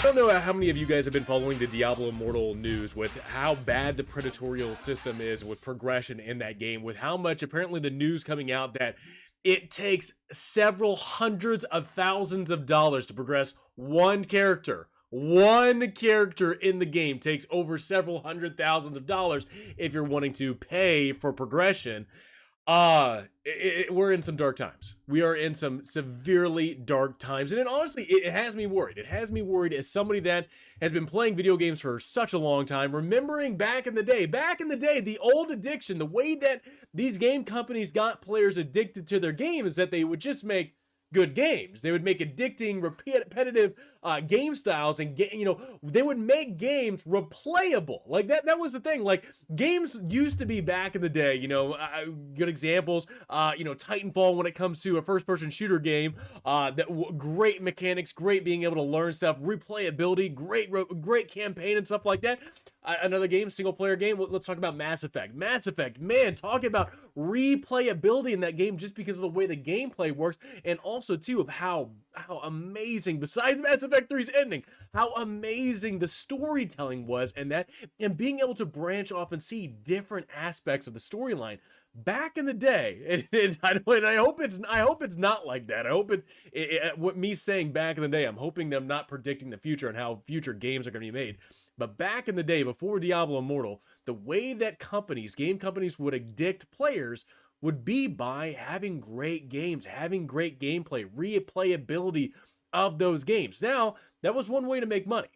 I don't know how many of you guys have been following the Diablo Immortal news with how bad the predatorial system is with progression in that game, with how much apparently the news coming out that it takes several hundreds of thousands of dollars to progress one character. One character in the game takes over several hundred thousands of dollars if you're wanting to pay for progression. We're in some dark times. We are in some severely dark times, and honestly, it has me worried. It has me worried as somebody that has been playing video games for such a long time, remembering back in the day, the old addiction, the way that these game companies got players addicted to their games is that they would just make good games. They would make addicting, repetitive game styles, and they would make games replayable. Like that was the thing. Like games used to be back in the day. Good examples. Titanfall when it comes to a first-person shooter game. Great mechanics, great being able to learn stuff, replayability, great campaign and stuff like that. Another game, single-player game. Let's talk about Mass Effect. Mass Effect, man, talking about replayability in that game just because of the way the gameplay works, and also too of how amazing, besides Mass Effect 3's ending, how amazing the storytelling was, and being able to branch off and see different aspects of the storyline. Back in the day, and I hope it's not like that. I hope what me saying back in the day, I'm hoping that I'm not predicting the future and how future games are going to be made. But back in the day, before Diablo Immortal, the way that game companies would addict players would be by having great games, having great gameplay, replayability of those games. Now, that was one way to make money.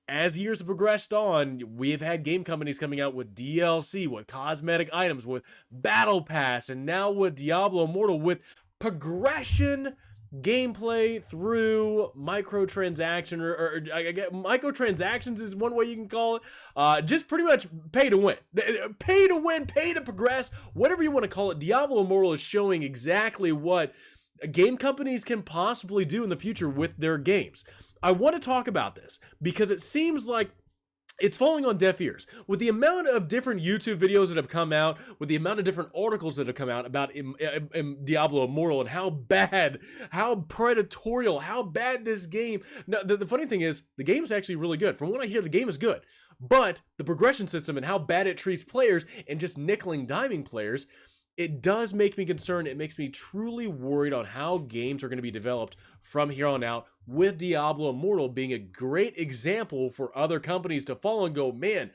As years have progressed on, we have had game companies coming out with DLC, with cosmetic items, with Battle Pass, and now with Diablo Immortal with progression gameplay through microtransaction, or I get microtransactions is one way you can call it. Just pretty much pay to win, pay to progress, whatever you want to call it. Diablo Immortal is showing exactly what game companies can possibly do in the future with their games. I want to talk about this because it seems like it's falling on deaf ears. With the amount of different YouTube videos that have come out, with the amount of different articles that have come out about Diablo Immortal and how bad, how predatorial, how bad this game. Now, the funny thing is, the game is actually really good. From what I hear, the game is good. But the progression system and how bad it treats players and just nickel diming players, it does make me concerned. It makes me truly worried on how games are going to be developed from here on out, with Diablo Immortal being a great example for other companies to follow and go, man,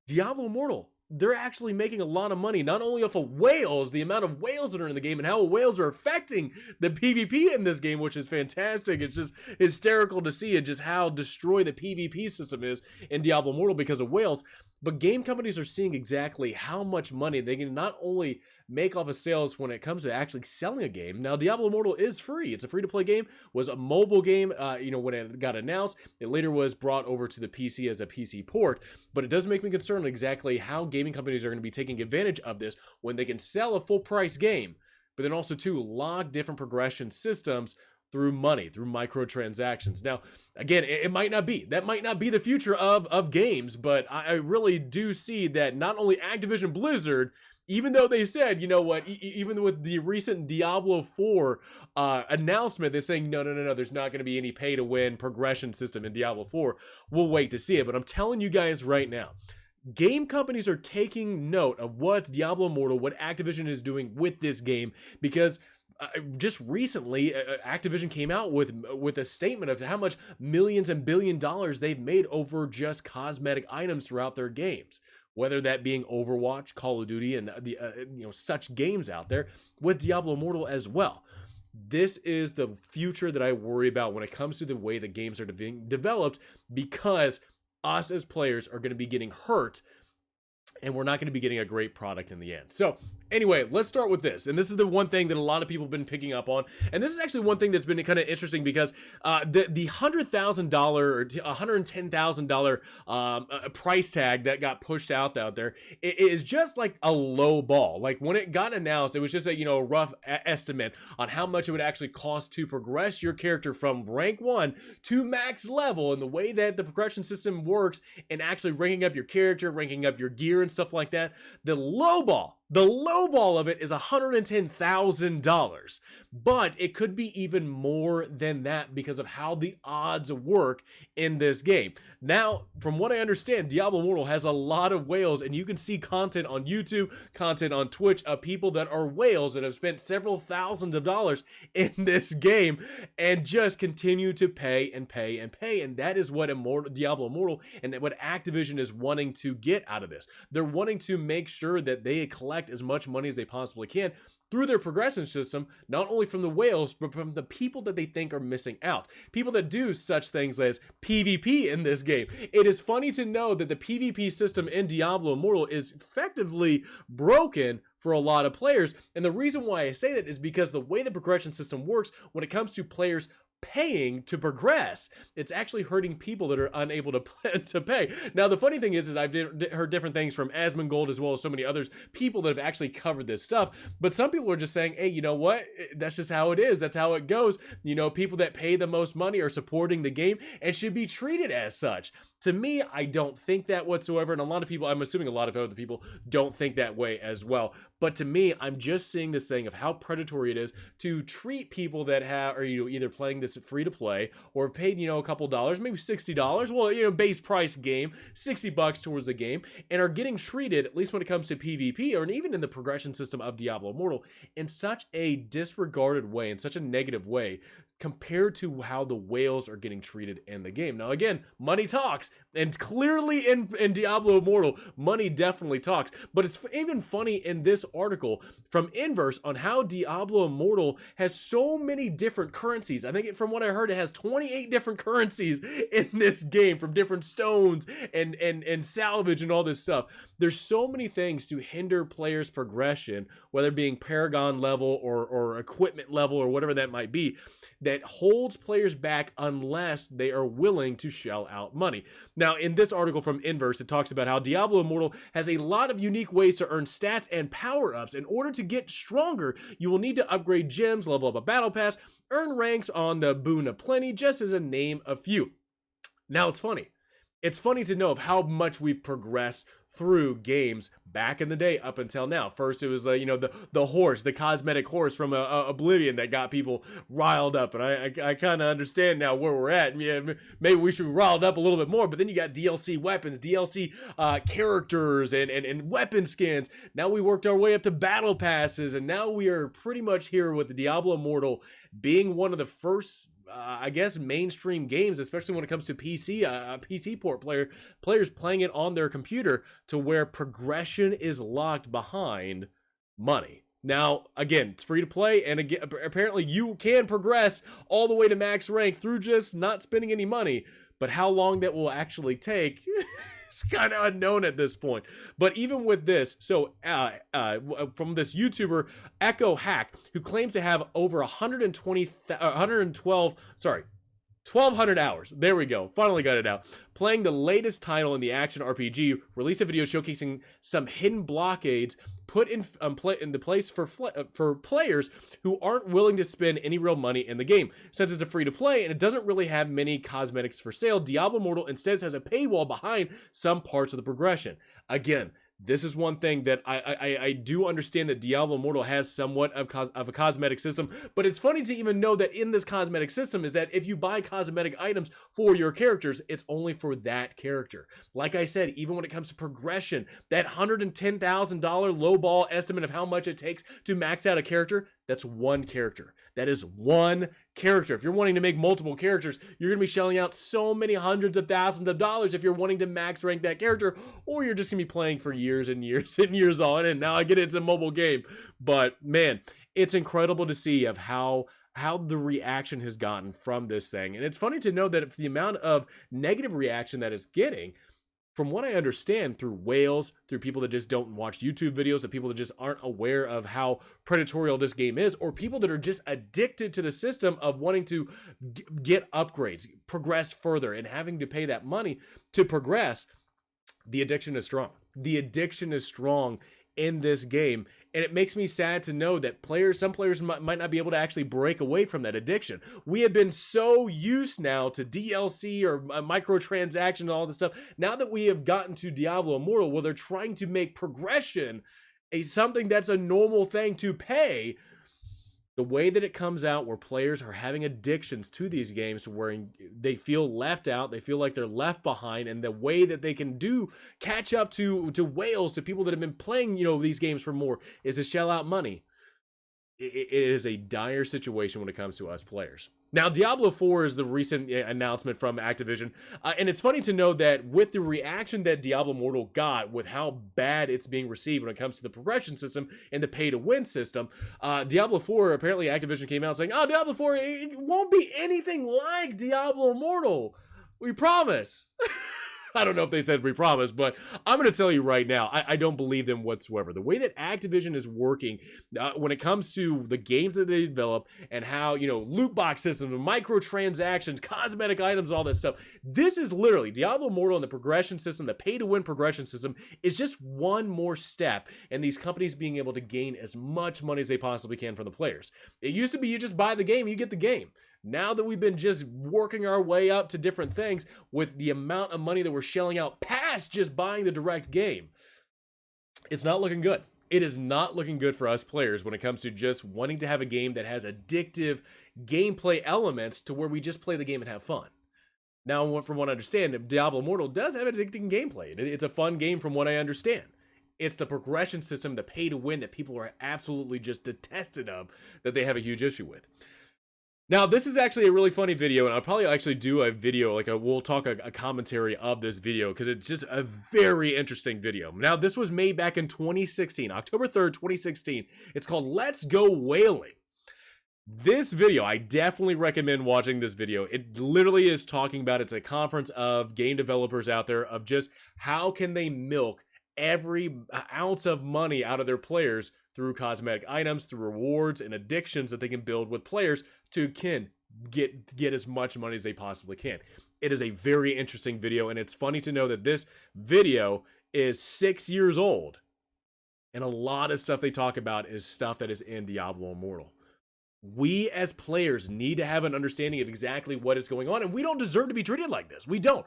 Diablo Immortal, they're actually making a lot of money, not only off of whales, the amount of whales that are in the game and how whales are affecting the PvP in this game, which is fantastic. It's just hysterical to see just how destroyed the PvP system is in Diablo Immortal because of whales. But game companies are seeing exactly how much money they can not only make off of sales when it comes to actually selling a game. Now, Diablo Immortal is free. It's a free-to-play game. Was a mobile game, when it got announced. It later was brought over to the PC as a PC port. But it does make me concerned exactly how gaming companies are going to be taking advantage of this when they can sell a full-price game, but then also, too, log different progression systems through money, through microtransactions. Now, again, it might not be. That might not be the future of games, but I really do see that not only Activision Blizzard, even though they said, you know what, even with the recent Diablo 4 announcement, they're saying, no, there's not going to be any pay-to-win progression system in Diablo 4. We'll wait to see it, but I'm telling you guys right now, game companies are taking note of what Diablo Immortal, what Activision is doing with this game, because just recently, Activision came out with a statement of how much millions and billion dollars they've made over just cosmetic items throughout their games, whether that being Overwatch, Call of Duty, and the such games out there, with Diablo Immortal as well. This is the future that I worry about when it comes to the way the games are being developed, because us as players are going to be getting hurt, and we're not going to be getting a great product in the end. So anyway, let's start with this. And this is the one thing that a lot of people have been picking up on. And this is actually one thing that's been kind of interesting, because the $100,000 or $110,000 price tag that got pushed out there, it is just like a low ball. Like when it got announced, it was just a rough estimate on how much it would actually cost to progress your character from rank 1 to max level, and the way that the progression system works, and actually ranking up your character, ranking up your gear and stuff like that. The low ball The low ball of it is $110,000, but it could be even more than that because of how the odds work in this game. Now, from what I understand, Diablo Immortal has a lot of whales, and you can see content on YouTube, content on Twitch of people that are whales that have spent several thousands of dollars in this game and just continue to pay and pay and pay. And that is what Diablo Immortal and what Activision is wanting to get out of this. They're wanting to make sure that they collect as much money as they possibly can through their progression system, not only from the whales, but from the people that they think are missing out. People that do such things as PvP in this game. It is funny to know that the PvP system in Diablo Immortal is effectively broken for a lot of players. And the reason why I say that is because the way the progression system works when it comes to players paying to progress, it's actually hurting people that are unable to pay. Now, the funny thing is I've heard different things from asmongold as well as so many others, people that have actually covered this stuff. But some people are just saying, hey, you know what? That's just how it is. That's how it goes. You know, people that pay the most money are supporting the game and should be treated as such. To me, I don't think that whatsoever. And a lot of people, I'm assuming a lot of other people don't think that way as well. But to me, I'm just seeing this thing of how predatory it is to treat people that are either playing this free to play or paid, a couple dollars, maybe $60. Well, base price game, $60 towards the game, and are getting treated, at least when it comes to PvP or even in the progression system of Diablo Immortal, in such a disregarded way, in such a negative way, compared to how the whales are getting treated in the game. Now, again, money talks, and clearly in Diablo Immortal, money definitely talks. But it's even funny in this article from Inverse on how Diablo Immortal has so many different currencies. I think from what I heard, it has 28 different currencies in this game, from different stones and salvage and all this stuff. There's so many things to hinder players' progression, whether being Paragon level or equipment level or whatever that might be, that holds players back unless they are willing to shell out money. Now, in this article from Inverse, it talks about how Diablo Immortal has a lot of unique ways to earn stats and power-ups. In order to get stronger, you will need to upgrade gems, level up a battle pass, earn ranks on the Boon of Plenty, just as a name a few. Now, it's funny. It's funny to know of how much we've progressed through games back in the day up until now. First, it was the horse, the cosmetic horse from Oblivion that got people riled up, and I kind of understand now where we're at. Yeah, maybe we should be riled up a little bit more. But then you got DLC weapons, DLC characters, and weapon skins. Now we worked our way up to battle passes, and now we are pretty much here with the Diablo Immortal being one of the first, I guess, mainstream games, especially when it comes to PC port players playing it on their computer, to where progression is locked behind money. Now, again, it's free to play, and again, apparently you can progress all the way to max rank through just not spending any money. But how long that will actually take it's kind of unknown at this point. But even with this, so from this YouTuber Echo Hack, who claims to have over 1,200 hours. There we go. Finally got it out. Playing the latest title in the action RPG, released a video showcasing some hidden blockades put into place for players who aren't willing to spend any real money in the game. Since it's a free-to-play and it doesn't really have many cosmetics for sale, Diablo Immortal instead has a paywall behind some parts of the progression. Again, this is one thing that I do understand that Diablo Immortal has somewhat of a cosmetic system, but it's funny to even know that in this cosmetic system is that if you buy cosmetic items for your characters, it's only for that character. Like I said, even when it comes to progression, that $110,000 lowball estimate of how much it takes to max out a character, that's one character. That is one character. If you're wanting to make multiple characters, you're going to be shelling out so many hundreds of thousands of dollars if you're wanting to max rank that character, or you're just going to be playing for years and years and years on. And now I get it's a mobile game, but man, it's incredible to see of how the reaction has gotten from this thing. And it's funny to know that if the amount of negative reaction that it's getting, from what I understand, through whales, through people that just don't watch YouTube videos, and people that just aren't aware of how predatorial this game is, or people that are just addicted to the system of wanting to get upgrades, progress further, and having to pay that money to progress, the addiction is strong. The addiction is strong in this game, and it makes me sad to know that some players might not be able to actually break away from that addiction. We have been so used now to DLC or microtransactions and all this stuff. Now that we have gotten to Diablo Immortal, where they're trying to make progression something that's a normal thing to pay. The way that it comes out where players are having addictions to these games where they feel left out, they feel like they're left behind, and the way that they can catch up to whales, to people that have been playing, these games for more, is to shell out money. It is a dire situation when it comes to us players. Now, Diablo 4 is the recent announcement from Activision, and it's funny to know that with the reaction that Diablo Immortal got, with how bad it's being received when it comes to the progression system and the pay-to-win system, Diablo 4, apparently Activision came out saying, oh, Diablo 4, it won't be anything like Diablo Immortal. We promise. I don't know if they said we promise, but I'm going to tell you right now, I don't believe them whatsoever. The way that Activision is working when it comes to the games that they develop and how, loot box systems, microtransactions, cosmetic items, all that stuff, this is literally Diablo Immortal, and the progression system, the pay-to-win progression system is just one more step in these companies being able to gain as much money as they possibly can from the players. It used to be you just buy the game, you get the game. Now that we've been just working our way up to different things with the amount of money that we're shelling out past just buying the direct game, it's not looking good. It is not looking good for us players when it comes to just wanting to have a game that has addictive gameplay elements to where we just play the game and have fun. Now, from what I understand, Diablo Immortal does have addicting gameplay. It's a fun game from what I understand. It's the progression system, the pay to win that people are absolutely just detested of, that they have a huge issue with. Now, this is actually a really funny video, and I'll probably actually do a video, we'll talk a commentary of this video, because it's just a very interesting video. Now, this was made back in 2016, October 3rd, 2016. It's called Let's Go Whaling. This video, I definitely recommend watching this video. It literally is talking about, it's a conference of game developers out there of just how can they milk every ounce of money out of their players through cosmetic items, through rewards and addictions that they can build with players to get as much money as they possibly can. It is a very interesting video, and it's funny to know that this video is 6 years old, and a lot of stuff they talk about is stuff that is in Diablo Immortal. We as players need to have an understanding of exactly what is going on, and we don't deserve to be treated like this. We don't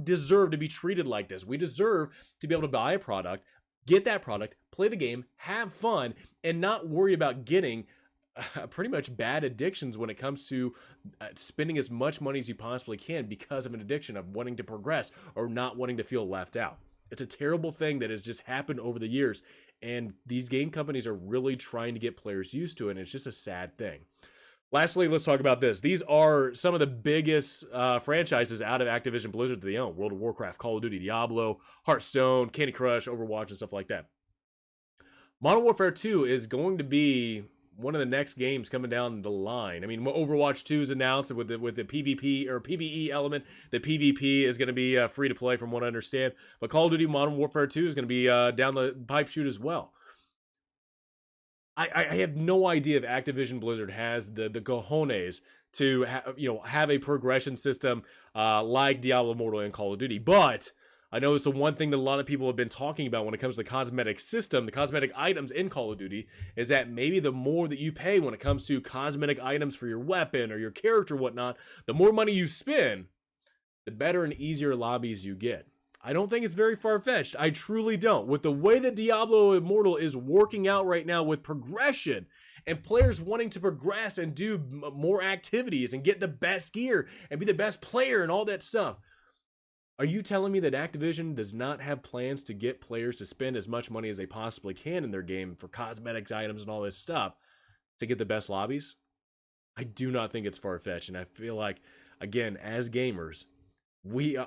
deserve to be treated like this. We deserve to be able to buy a product, get that product, play the game, have fun, and not worry about getting pretty much bad addictions when it comes to spending as much money as you possibly can because of an addiction of wanting to progress or not wanting to feel left out. It's a terrible thing that has just happened over the years, and these game companies are really trying to get players used to it, and it's just a sad thing. Lastly, let's talk about this. These are some of the biggest franchises out of Activision Blizzard that they own. World of Warcraft, Call of Duty, Diablo, Hearthstone, Candy Crush, Overwatch, and stuff like that. Modern Warfare 2 is going to be one of the next games coming down the line. I mean, Overwatch 2 is announced with the PvP or PvE element. The PvP is going to be free to play from what I understand. But Call of Duty Modern Warfare 2 is going to be down the pipe shoot as well. I have no idea if Activision Blizzard has the cojones to have a progression system like Diablo Immortal and Call of Duty. But I know it's the one thing that a lot of people have been talking about when it comes to the cosmetic system, the cosmetic items in Call of Duty, is that maybe the more that you pay when it comes to cosmetic items for your weapon or your character or whatnot, the more money you spend, the better and easier lobbies you get. I don't think it's very far-fetched. I truly don't. With the way that Diablo Immortal is working out right now with progression and players wanting to progress and do more activities and get the best gear and be the best player and all that stuff, are you telling me that Activision does not have plans to get players to spend as much money as they possibly can in their game for cosmetics items and all this stuff to get the best lobbies? I do not think it's far-fetched, and I feel like, again, as gamers, we are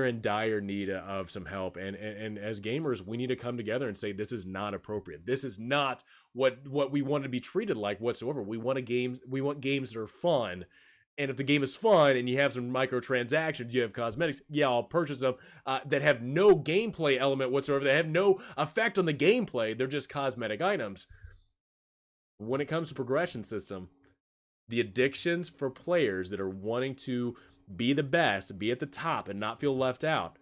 in dire need of some help, and as gamers, we need to come together and say this is not appropriate. This is not what we want to be treated like whatsoever. We want games that are fun. And if the game is fun and you have some microtransactions, you have cosmetics, yeah, I'll purchase them that have no gameplay element whatsoever. They have no effect on the gameplay. They're just cosmetic items. When it comes to progression system, the addictions for players that are wanting to be the best, be at the top, and not feel left out,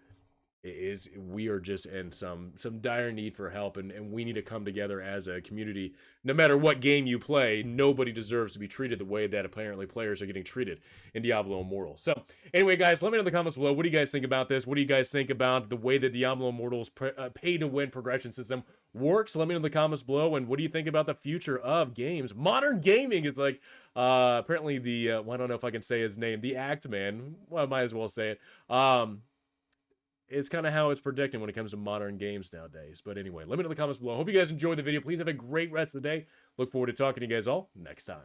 is we are just in some dire need for help, and we need to come together as a community. No matter what game you play, nobody deserves to be treated the way that apparently players are getting treated in Diablo Immortal. So anyway, guys, let me know in the comments below, what do you guys think about this? What do you guys think about the way that Diablo Immortal's pay to win progression system works? Let me know in the comments below. And what do you think about the future of games? Modern gaming is like apparently the well, I don't know if I can say his name, the Act Man, well, I might as well say it, is kind of how it's predicting when it comes to modern games nowadays. But anyway, let me know in the comments below. Hope you guys enjoyed the video. Please have a great rest of the day. Look forward to talking to you guys all next time.